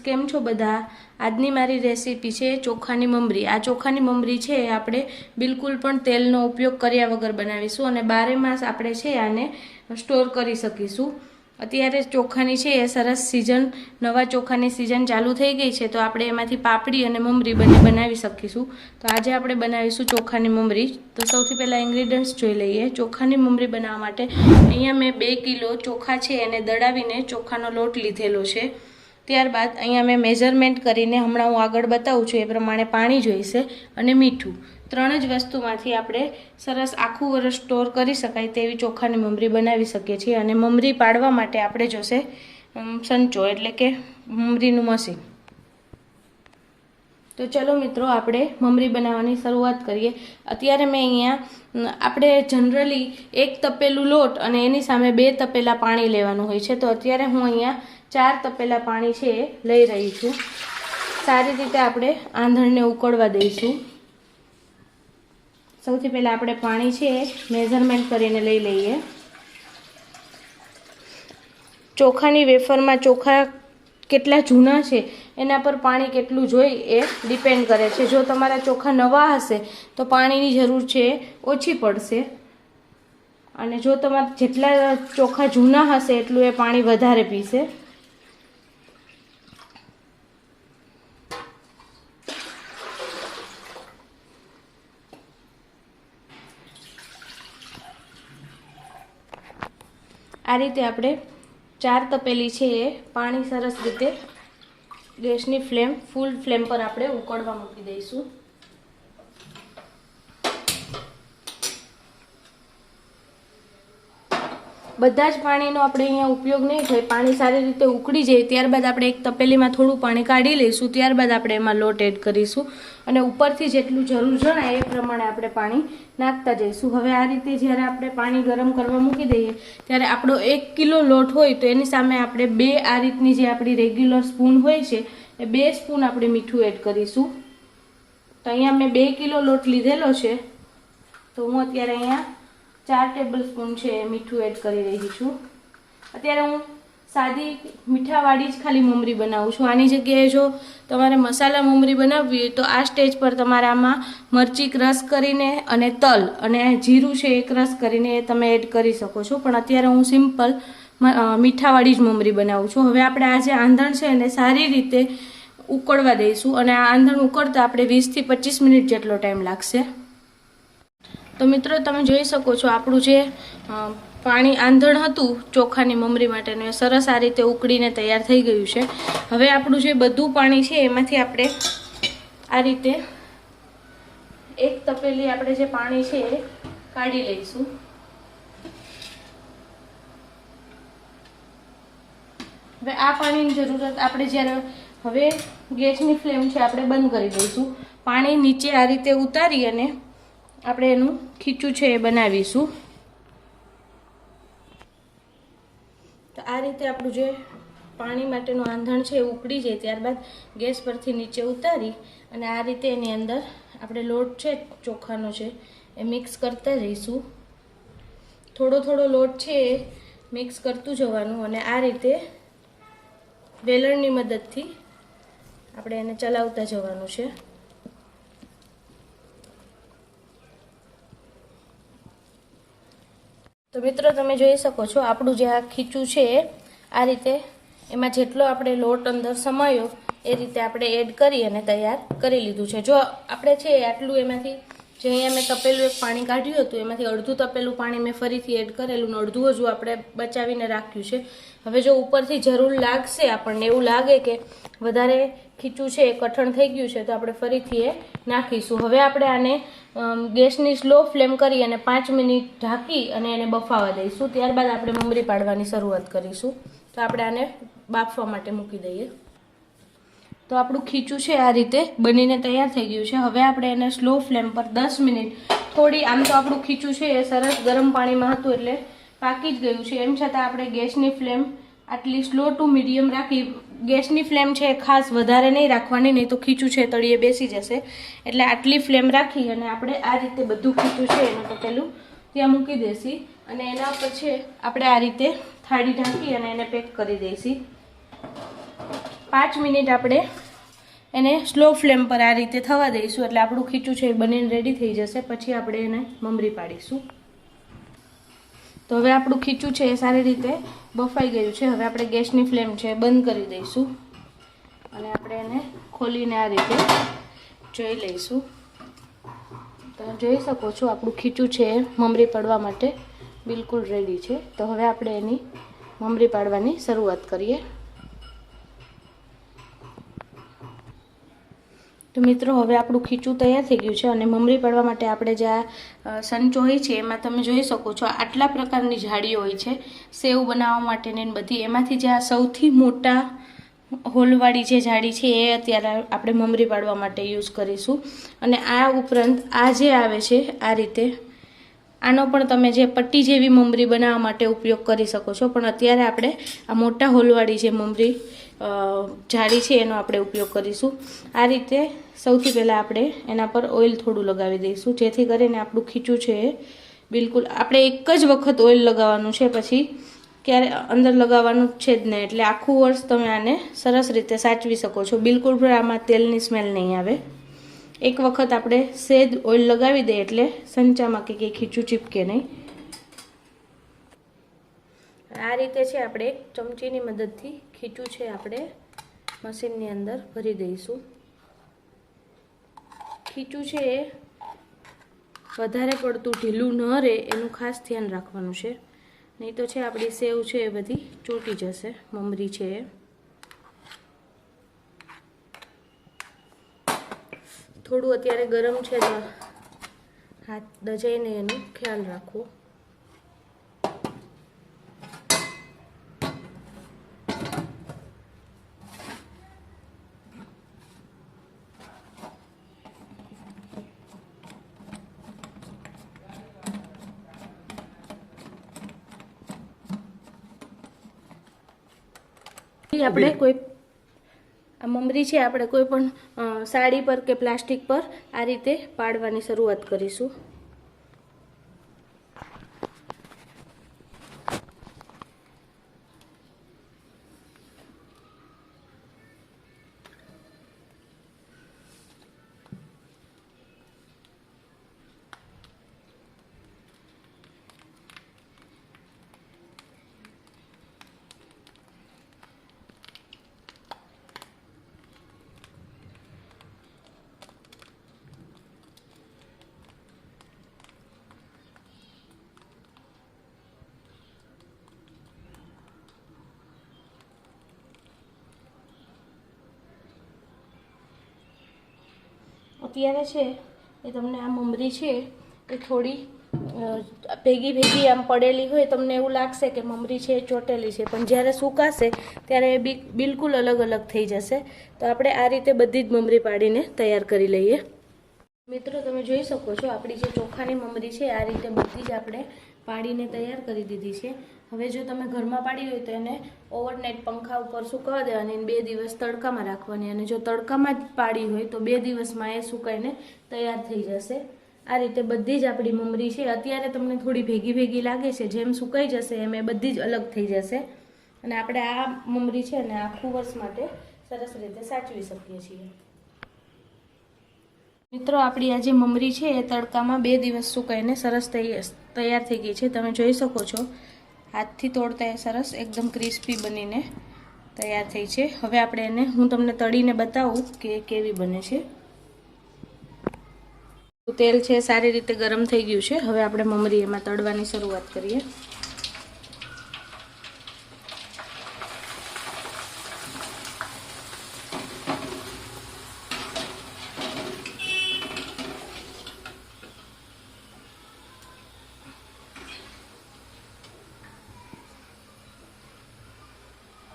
કેમ છો બધા? આજની મારી રેસીપી છે ચોખાની મમરી। આ ચોખાની મમરી છે આપણે બિલકુલ પણ તેલનો ઉપયોગ કર્યા વગર બનાવીશું અને 12 માસ આપણે છે આને સ્ટોર કરી શકીશું। અત્યારે ચોખાની છે એ સરસ સીઝન, નવા ચોખાની સીઝન ચાલુ થઈ ગઈ છે, તો આપણે એમાંથી પાપડી અને મમરી બંને બનાવી શકીશું। તો આજે આપણે બનાવીશું ચોખાની મમરી। તો સૌથી પહેલાં ઇન્ગ્રીડિયન્ટ્સ જોઈ લઈએ। ચોખાની મમરી બનાવવા માટે અહીંયા મેં 2 કિલો ચોખા છે એને દળાવીને ચોખાનો લોટ લીધેલો છે। ત્યારબાદ અહીંયા મેં મેઝરમેન્ટ કરીને હમણાં હું આગળ બતાવું છું એ પ્રમાણે પાણી જોઈશે અને મીઠું। 3 જ વસ્તુમાંથી આપણે સરસ આખું વર્ષ સ્ટોર કરી શકાય તેવી ચોખાની મમરી બનાવી શકીએ છીએ। અને મમરી પાડવા માટે આપણે જોશે સંચો એટલે કે મમરીનું મશીન। તો ચલો મિત્રો આપણે મમરી બનાવવાની શરૂઆત કરીએ। અત્યારે મેં અહીંયા આપણે જનરલી 1 તપેલું લોટ અને એની સામે 2 તપેલા પાણી લેવાનું હોય છે, તો અત્યારે હું અહીંયા 4 તપેલા પાણી છે એ લઈ રહી છું। સારી રીતે આપણે આંધણને ઉકળવા દઈશું। સૌથી પહેલાં આપણે પાણી છે મેઝરમેન્ટ કરીને લઈ લઈએ। ચોખાની વેફરમાં ચોખા કેટલા જૂના છે એના પર પાણી કેટલું જોઈ એ ડિપેન્ડ કરે છે। જો તમારા ચોખા નવા હશે તો પાણીની જરૂર છે ઓછી પડશે, અને જો તમારા જેટલા ચોખા જૂના હશે એટલું એ પાણી વધારે પીશે। આ રીતે આપણે 4 તપેલી છે એ પાણી સરસ રીતે ગેસની ફ્લેમ ફૂલ ફ્લેમ પર આપણે ઉકળવા મૂકી દઈશું। બધા જ પાણીનો આપણે અહીંયા ઉપયોગ નહીં થાય। પાણી સારી રીતે ઉકળી જાય ત્યારબાદ આપણે એક તપેલીમાં થોડું પાણી કાઢી લઈશું, ત્યારબાદ આપણે એમાં લોટ એડ કરીશું અને ઉપરથી જેટલું જરૂર જણાય એ પ્રમાણે આપણે પાણી નાખતા જઈશું। હવે આ રીતે જ્યારે આપણે પાણી ગરમ કરવા મૂકી દઈએ ત્યારે આપણો 1 કિલો લોટ હોય તો એની સામે આપણે 2 આ રીતની જે આપણી રેગ્યુલર સ્પૂન હોય છે એ 2 સ્પૂન આપણે મીઠું એડ કરીશું। તો અહીંયા મેં 2 કિલો લોટ લીધેલો છે, તો હું અત્યારે અહીંયા 4 ટેબલ સ્પૂન છે મીઠું એડ કરી રહી છું। અત્યારે હું સાદી મીઠાવાળી જ ખાલી મમરી બનાવું છું। આની જગ્યાએ જો તમારે મસાલા મમરી બનાવવી હોય તો આ સ્ટેજ પર તમારે આમાં મરચી ક્રશ કરીને અને તલ અને જીરું છે એ ક્રશ કરીને એ તમે એડ કરી શકો છો, પણ અત્યારે હું સિમ્પલ મીઠાવાળી જ મમરી બનાવું છું। હવે આપણે આ જે આંધણ છે એને સારી રીતે ઉકળવા દઈશું અને આ આંધણ ઉકળતા આપણે 20 થી 25 મિનિટ જેટલો ટાઈમ લાગશે। તો મિત્રો તમે જોઈ શકો છો આપણું જે પાણી આંધણ હતું ચોખાની મમરી માટેનું એ સરસ આ રીતે ઉકળીને તૈયાર થઈ ગયું છે। હવે આપણું જે બધું પાણી છે એમાંથી આપણે આ રીતે એક તપેલી આપણે જે પાણી છે એ કાઢી લઈશું। હવે આ પાણીની જરૂરત આપણે જ્યારે હવે ગેસની ફ્લેમ છે આપણે બંધ કરી દઈશું। પાણી નીચે આ રીતે ઉતારી અને આપણે એનું ખીચું છે એ બનાવીશું। તો આ રીતે આપણું જે પાણી માટેનું આંધણ છે એ ઉકળી જાય ત્યારબાદ ગેસ પરથી નીચે ઉતારી અને આ રીતે એની અંદર આપણે લોટ છે ચોખાનો છે એ મિક્સ કરતા જઈશું। થોડો થોડો લોટ છે એ મિક્સ કરતું જવાનું અને આ રીતે વેલણની મદદથી આપણે એને ચલાવતા જવાનું છે। તો મિત્રો તમે જોઈ શકો છો આપણું જે આ ખીચું છે આ રીતે એમાં જેટલો આપણે લોટ અંદર સમાયો એ રીતે આપણે એડ કરી અને તૈયાર કરી લીધું છે। જો આપણે છે આટલું એમાંથી જે અહીંયા મેં તપેલું એક પાણી કાઢ્યું હતું એમાંથી અડધું તપેલું પાણી મેં ફરીથી એડ કરેલું ને અડધું હજુ આપણે બચાવીને રાખ્યું છે। હવે જો ઉપરથી જરૂર લાગશે આપણને એવું લાગે કે વધારે ખીચું છે એ કઠણ થઈ ગયું છે તો આપણે ફરીથી એ નાખીશું। હવે આપણે આને ગેસની સ્લો ફ્લેમ કરી અને 5 મિનિટ ઢાંકી અને એને બફાવા દઈશું। ત્યારબાદ આપણે મમરી પાડવાની શરૂઆત કરીશું। તો આપણે આને બાફવા માટે મૂકી દઈએ। તો આપણું ખીચું છે આ રીતે બનીને તૈયાર થઈ ગયું છે। હવે આપણે એને સ્લો ફ્લેમ પર 10 મિનિટ થોડી, આમ તો આપણું ખીચું છે એ સરસ ગરમ પાણીમાં હતું એટલે પાકી જ ગયું છે, એમ છતાં આપણે ગેસની ફ્લેમ આટલી સ્લો ટુ મીડિયમ રાખી। ગેસની ફ્લેમ છે ખાસ વધારે નહીં રાખવાની, નહીં તો ખીચું છે તળિયે બેસી જશે, એટલે આટલી ફ્લેમ રાખી અને આપણે આ રીતે બધું ખીચું છે એનું તપેલું ત્યાં મૂકી દેસી અને એના પર છે આપણે આ રીતે થાળી ઢાંકી અને એને પેક કરી દઈશી। 5 મિનિટ આપણે એને સ્લો ફ્લેમ પર આ રીતે થવા દઈશું, એટલે આપણું ખીચું છે એ બનીને રેડી થઈ જશે. પછી આપણે એને મમરી પાડીશું. તો હવે આપણું ખીચું છે એ સારી રીતે બફાઈ ગયું છે. હવે આપણે ગેસની ફ્લેમ છે બંધ કરી દઈશું અને આપણે એને ખોલીને આ રીતે જોઈ લઈશું. તમે જોઈ શકો છો આપણું ખીચું છે એ મમરી પાડવા માટે બિલકુલ રેડી છે. તો હવે આપણે એની મમરી પાડવાની શરૂઆત કરીએ. તો મિત્રો હવે આપણું ખીચું તૈયાર થઈ ગયું છે અને મમરી પાડવા માટે આપણે જે આ સંચો હોય છે એમાં તમે જોઈ શકો છો આટલા પ્રકારની જાળીઓ હોય છે સેવ બનાવવા માટેની બધી. એમાંથી જે આ સૌથી મોટા હોલવાળી જે જાળી છે એ અત્યારે આપણે મમરી પાડવા માટે યુઝ કરીશું. અને આ ઉપરાંત આ જે આવે છે આ રીતે આનો પણ તમે જે પટ્ટી જેવી મમરી બનાવવા માટે ઉપયોગ કરી શકો છો, પણ અત્યારે આપણે આ મોટા હોલવાળી જે મમરી જાળી છે એનો આપણે ઉપયોગ કરીશું. આ રીતે સૌથી પહેલાં આપણે એના પર ઓઇલ થોડું લગાવી દઈશું, જેથી કરીને આપણું ખીચું છે એ બિલકુલ આપણે એક જ વખત ઓઇલ લગાવવાનું છે, પછી ક્યારે અંદર લગાવવાનું છે જ નહીં. એટલે આખું વર્ષ તમે આને સરસ રીતે સાચવી શકો છો. બિલકુલ પણ આમાં તેલની સ્મેલ નહીં આવે. એક વખત આપણે સેજ ઓઇલ લગાવી દઈએ એટલે સંચામાં કે કંઈ ખીચું ચીપકે નહીં. આ રીતે છે આપણે એક ચમચીની મદદથી ખીચું છે આપણે મશીનની અંદર ભરી દઈશું. ખીચું છે એ વધારે પડતું ઢીલું ન રહે એનું ખાસ ધ્યાન રાખવાનું છે, નહીં તો છે આપણી સેવ છે એ બધી ચોંટી જશે. મમરી છે એ થોડું અત્યારે ગરમ છે તો હાથ દજાઈને એનો ખ્યાલ રાખવો. આપણે કોઈ આ મમરી છે આપણે કોઈ પણ સાડી પર કે પ્લાસ્ટિક પર આ રીતે પાડવાની શરૂઆત કરીશું. અત્યારે છે એ તમને આ મમરી છે એ થોડી ભેગી ભેગી આમ પડેલી હોય, તમને એવું લાગશે કે મમરી છે એ ચોટેલી છે, પણ જ્યારે સુકાશે ત્યારે એ બિલકુલ અલગ અલગ થઈ જશે. તો આપણે આ રીતે બધી જ મમરી પાડીને તૈયાર કરી લઈએ. મિત્રો તમે જોઈ શકો છો આપણી જે ચોખાની મમરી છે આ રીતે બધી જ આપણે પાડીને તૈયાર કરી દીધી છે. હવે જો તમે ઘરમાં પાડી હોય તો એને ઓવરનાઇટ પંખા ઉપર સુકવવા દેવાની અને 2 દિવસ તડકામાં રાખવાની, અને જો તડકામાં જ પાડી હોય તો 2 દિવસમાં એ સુકાઈને તૈયાર થઈ જશે. આ રીતે બધી જ આપણી મમરી છે અત્યારે તમને થોડી ભેગી ભેગી લાગે છે, જેમ સુકાઈ જશે એમ એ બધી જ અલગ થઈ જશે અને આપણે આ મમરી છે ને આખું વર્ષ માટે સરસ રીતે સાચવી શકીએ છીએ. મિત્રો આપણી આ જે મમરી છે એ તડકામાં 2 દિવસ સુકાઈને સરસ તૈયાર થઈ ગઈ છે. તમે જોઈ શકો છો હાથથી તોડતા એ સરસ એકદમ ક્રિસ્પી બનીને તૈયાર થઈ છે. હવે આપણે એને હું તમને તળીને બતાવું કે કેવી બને છે. તેલ છે સારી રીતે ગરમ થઈ ગયું છે. હવે આપણે મમરી એમાં તળવાની શરૂઆત કરીએ.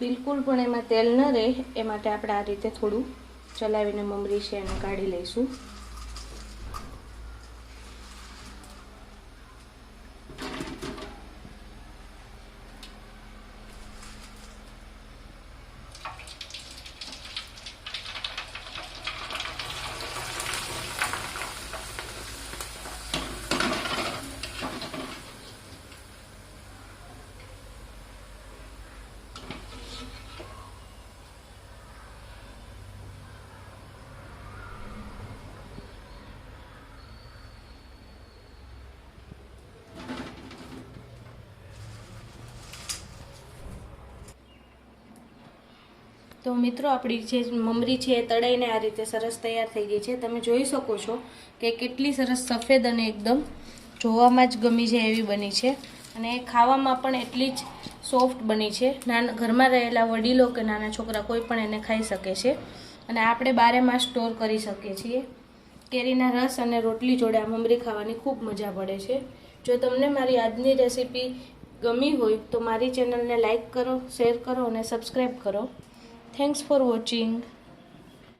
બિલકુલ પણ એમાં તેલ ન રહે એ માટે આપણે આ રીતે થોડું ચલાવીને મમરી છે એને કાઢી લઈશું. તો મિત્રો આપણી જે મમરી છે એ તળાઈને આ રીતે સરસ તૈયાર થઈ ગઈ છે. તમે જોઈ શકો છો કે કેટલી સરસ સફેદ અને એકદમ જોવામાં જ ગમી જાય એવી બની છે અને ખાવામાં પણ એટલી જ સોફ્ટ બની છે. ઘરમાં રહેલા વડીલો કે નાના છોકરા કોઈ પણ એને ખાઈ શકે છે અને આપણે 12 માસ સ્ટોર કરી શકીએ છીએ. કેરીના રસ અને રોટલી જોડે આ મમરી ખાવાની ખૂબ મજા પડે છે. જો તમને મારી આજની રેસીપી ગમી હોય તો મારી ચેનલને લાઈક કરો, શેર કરો અને સબસ્ક્રાઈબ કરો. Thanks for watching.